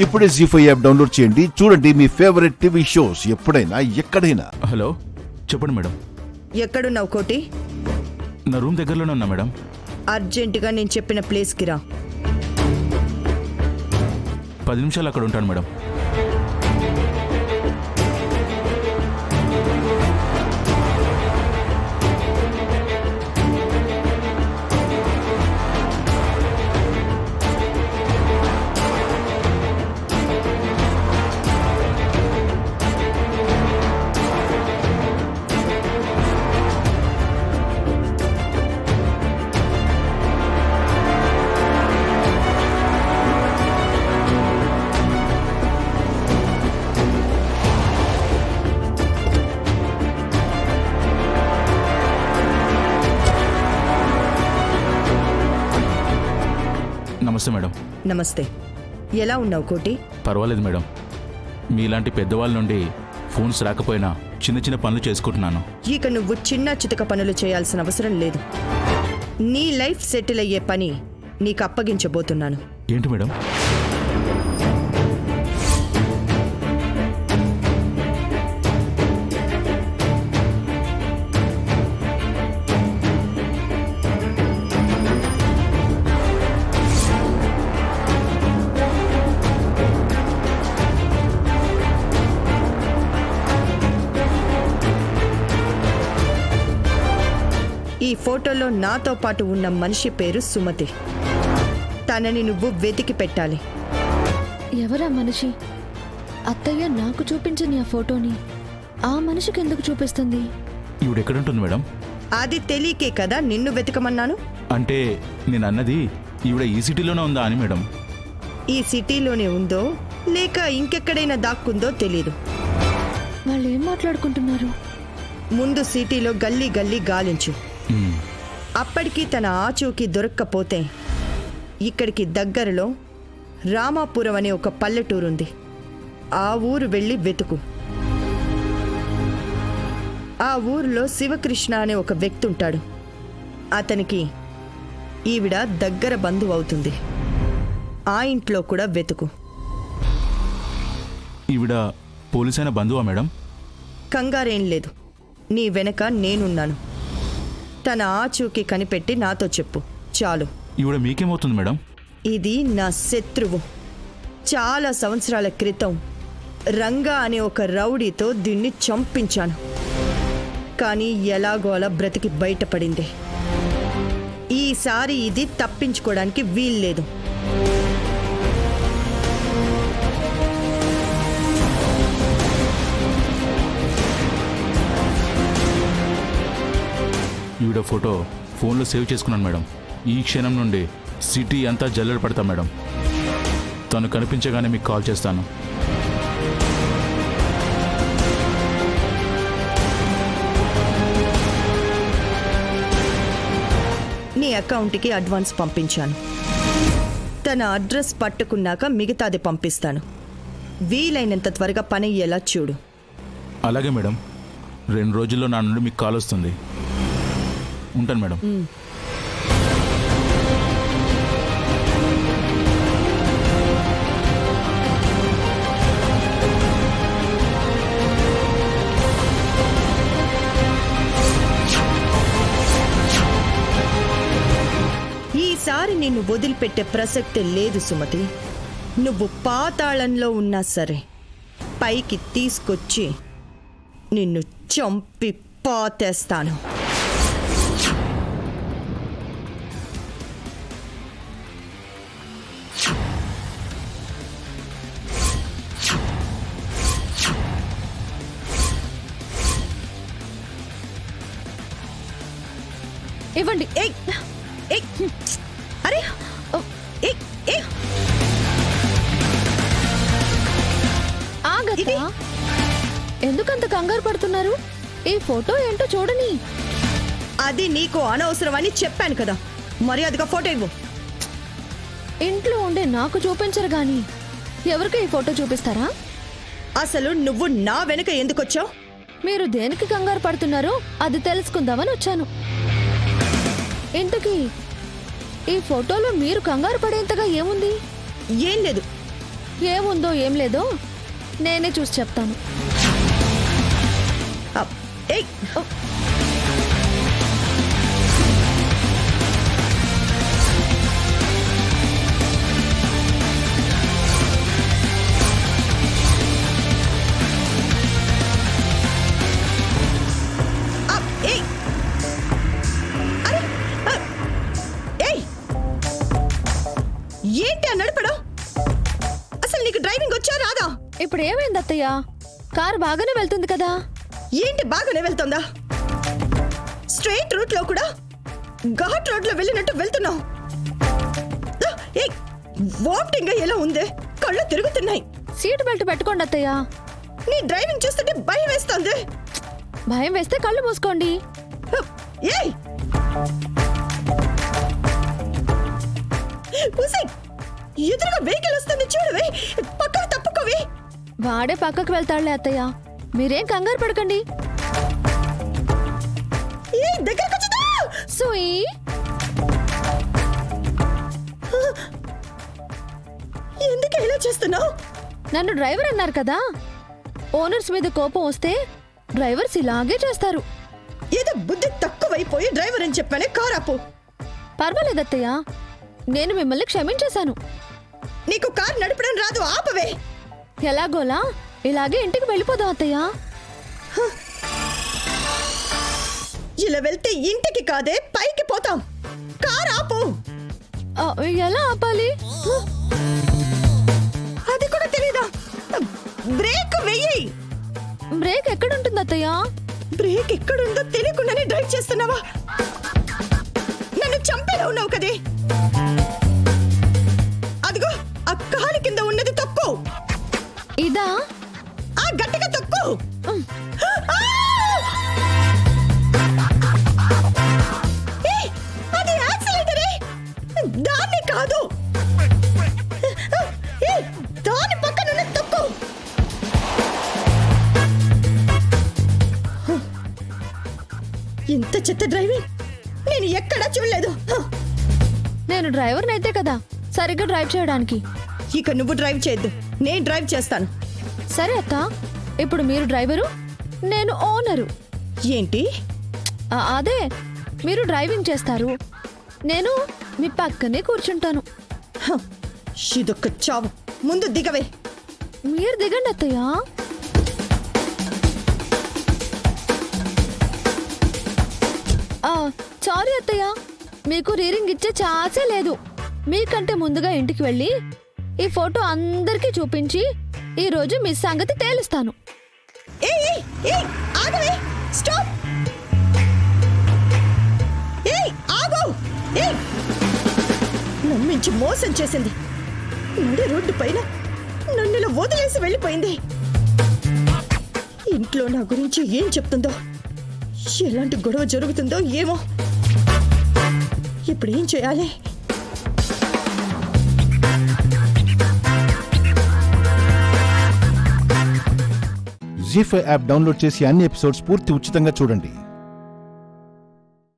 ఇప్పుడే జీ5 app download చేయండి. చూడండి మీ ఫేవరెట్ టీవీ షోస్ ఎప్పుడైనా ఎక్కడైనా. హలో, చెప్పండి మేడం. ఎక్కడున్నావు కోటి? నా రూమ్ దగ్గరలోనే ఉన్నా మేడం. అర్జెంటుగా నేను చెప్పిన ప్లేస్కి రా. 10 నిమిషాలు అక్కడ ఉంటాను మేడం. నమస్తే మేడం. నమస్తే. ఎలా ఉన్నావు కోటి? పర్వాలేదు మేడం. మీలాంటి పెద్దవాళ్ళ నుండి ఫోన్స్ రాకపోయినా చిన్న చిన్న పనులు చేసుకుంటున్నాను. ఇక నువ్వు చిన్న చితక పనులు చేయాల్సిన అవసరం లేదు. నీ లైఫ్ సెటిల్ అయ్యే పని నీకు అప్పగించబోతున్నాను. ఏంటి మేడం? ఈ ఫోటోలో నాతో పాటు ఉన్న మనిషి పేరు సుమతి. తనని నువ్వు వెతికి పెట్టాలి. ఎవరా మనిషి? అత్తయ్య నాకు చూపించని ఆ ఫోటోని ఆ మనిషికి ఎందుకు చూపిస్తుంది? ఈవిడెక్కడుంటుంది మేడం? అది తెలియకే కదా నిన్ను వెతకమన్నాను. అంటే నేను అన్నది ఈవిడ ఈ సిటీలోనే ఉందా అని మేడం. ఈ సిటీలోనే ఉందో లేక ఇంకెక్కడైనా దాక్కుందో తెలీదు. వాళ్ళు ఏం మాట్లాడుకుంటున్నారు? ముందు సిటీలో గల్లీ గల్లీ గాలించు. మ్మ్. అప్పటికి తన ఆచూకీ దొరక్కపోతే ఇక్కడికి దగ్గరలో రామాపురం అనే ఒక పల్లెటూరుంది. ఆ ఊరు వెళ్ళి వెతుకు. ఆ ఊరిలో శివకృష్ణ అనే ఒక వ్యక్తి ఉంటాడు. అతనికి ఈవిడ దగ్గర బంధువు అవుతుంది. ఆ ఇంట్లో కూడా వెతుకు. ఈవిడ పోలీసైన బంధువా మేడం? కంగారేం లేదు. నీ వెనక నేనున్నాను. తన ఆచూకీ కనిపెట్టి నాతో చెప్పు చాలు. ఈవిడ మీకేమవుతుంది మేడం? ఇది నా శత్రువు. చాలా సంవత్సరాల క్రితం రంగా అనే ఒక రౌడీతో దీన్ని చంపించాను. కానీ ఎలాగో అలా బ్రతికి బయటపడింది. ఈసారి ఇది తప్పించుకోవడానికి వీల్లేదు. ఈవిడ ఫోటో ఫోన్లో సేవ్ చేసుకున్నాను మేడం. ఈ క్షణం నుండి సిటీ అంతా జల్లెడ పడతా మేడం. తను కనిపించగానే మీకు కాల్ చేస్తాను. నీ అకౌంట్కి అడ్వాన్స్ పంపించాను. తన అడ్రస్ పట్టుకున్నాక మిగతాది పంపిస్తాను. వీలైనంత త్వరగా పని అయ్యేలా చూడు. అలాగే మేడం. 2 రోజుల్లో నా నుండి మీకు కాల్ వస్తుంది. ఉంటాను మేడం. ఈసారి నిన్ను వదిలిపెట్టే ప్రసక్తే లేదు సుమతి. నువ్వు పాతాళంలో ఉన్నా సరే పైకి తీసుకొచ్చి నిన్ను చంపి పాతేస్తాను. ఇవ్వండి. ఏయ్ ఏయ్ అరే ఏయ్ ఏయ్ ఆగత్తా, ఎందుకంత కంగారు పడుతున్నారు? ఈ ఫోటో ఏంటో చూడని. అది నీకు అనవసరమని చెప్పాను కదా. మర్యాదగా ఫోటో ఇవ్వు. ఇంట్లో ఉండే నాకు చూపించరు గాని ఎవరికి ఈ ఫోటో చూపిస్తారా? అసలు నువ్వు నా వెనక ఎందుకొచ్చావు? మీరు దేనికి కంగారు పడుతున్నారో అది తెలుసుకుందామని వచ్చాను. ఇంతకీ ఈ ఫోటోలో మీరు కంగారు పడేంతగా ఏముంది? ఏం లేదు. ఏముందో ఏం లేదో నేనే చూసి చెప్తాను. ఏయ్ ఏయ్ అరే ఏయ్ ఏంటి ఆ నడపడం? అసలు నీకు డ్రైవింగ్ వచ్చా రాదా? ఇప్పుడు ఏమైంది అత్తయ్య? కారు బాగానే వెళ్తుంది కదా. ఏంటి బాగానే వెళ్తుందా? స్ట్రైట్ రూట్ లో కూడా ఘాట్ రోడ్ లో వెళ్ళినట్టు వెళ్తున్నావు. వామిటింగ్ ఎలా ఉంది? కళ్ళు తిరుగుతున్నాయి. సీట్ బెల్ట్ పెట్టుకోండి అత్తయ్య. నీ డ్రైవింగ్ చూస్తుంటే భయం వేస్తుంది. భయం వేస్తే కళ్ళు మూసుకోండి. ఏయ్ ఉసై, ఎదురుగా వెహికల్ వస్తుంది చూడవే, పక్కకు తప్పుకోవే. వాడే పక్కకు వెళ్తాడులే అత్తయ్య, మీరేం కంగారు పడకండి. ఏయ్ దగ్గరకు వచ్చేదా? సూయి ఎందుకు ఇలా చేస్తున్నావు? నన్ను డ్రైవర్ అన్నారు కదా. ఓనర్స్ మీద కోపం వస్తే డ్రైవర్స్ ఇలాగే చేస్తారు. ఏదో బుద్ధి తక్కువైపోయి డ్రైవర్ అని చెప్పానే కార్ ఆపు. పర్వాలేదు అత్తయ్య, నేను మిమ్మల్ని క్షమించేశాను. నీకు కార్ నడపడం రాదు, ఆపవే. ఎలాగోలా ఇలాగే ఇంటికి వెళ్ళిపోదాం అత్తయ్య. ఇలా వెళ్తే ఇంటికి కాదే పైకి పోతాం. కార్ ఆపు. ఆ, ఎలా ఆపాలి? అది కూడా తెలీదా? బ్రేక్ వెయ్యి. బ్రేక్ ఎక్కడుంటుంది అత్తయ్య? బ్రేక్ ఎక్కడుందో తెలియకుండానే డ్రైవ్ చేస్తున్నావా? నన్ను చంపేలా ఉన్నావు కదే. అదిగో ఆ కాలి కింద ఉన్నది తొక్కు. ఇదా? ఆ గట్టిగా తొక్కు. ఉమ్. ఆ! ఏయ్, అది యాక్సిలేటరే, దాన్ని కాదు. ఏయ్, దాని పక్కన ఉన్నది తొక్కు. ఇంత చెత్త డ్రైవింగ్ నేను ఎక్కడా చూడలేదు. నేను డ్రైవర్ని అయితే కదా సరిగ్గా డ్రైవ్ చేయడానికి. ఇక నువ్వు డ్రైవ్ చేయొద్దు, నేను డ్రైవ్ చేస్తాను. సరే అత్త, ఇప్పుడు మీరు డ్రైవరు, నేను ఓనరు. ఏంటి? అదే, మీరు డ్రైవింగ్ చేస్తారు, నేను మీ పక్కనే కూర్చుంటాను. హ, ఇదొక్క చావు. ముందు దిగవే. మీరు దిగండి అత్తయ్య. సారీ అత్తయ్య, మీకు రీరింగ్ ఇచ్చే ఛాన్సే లేదు. మీకంటే ముందుగా ఇంటికి వెళ్ళి ఈ ఫోటో అందరికీ చూపించి ఈ రోజు మీ సంగతి తేలుస్తాను. ఏయ్ ఏయ్ ఏయ్ ఆగవే, స్టాప్. ఏయ్ ఆగు. ఏయ్, నమ్మించి మోసం చేసింది. నడి రోడ్డు పైన నన్ను ఇలా వదిలేసి వెళ్ళిపోయింది. ఇంట్లో నా గురించి ఏం చెప్తుందో, ఎలాంటి గొడవ జరుగుతుందో ఏమో. ఇప్పుడు ఏం చేయాలి? జీ5 యాప్ డౌన్లోడ్ చేసి అన్ని ఎపిసోడ్స్ పూర్తి ఉచితంగా చూడండి.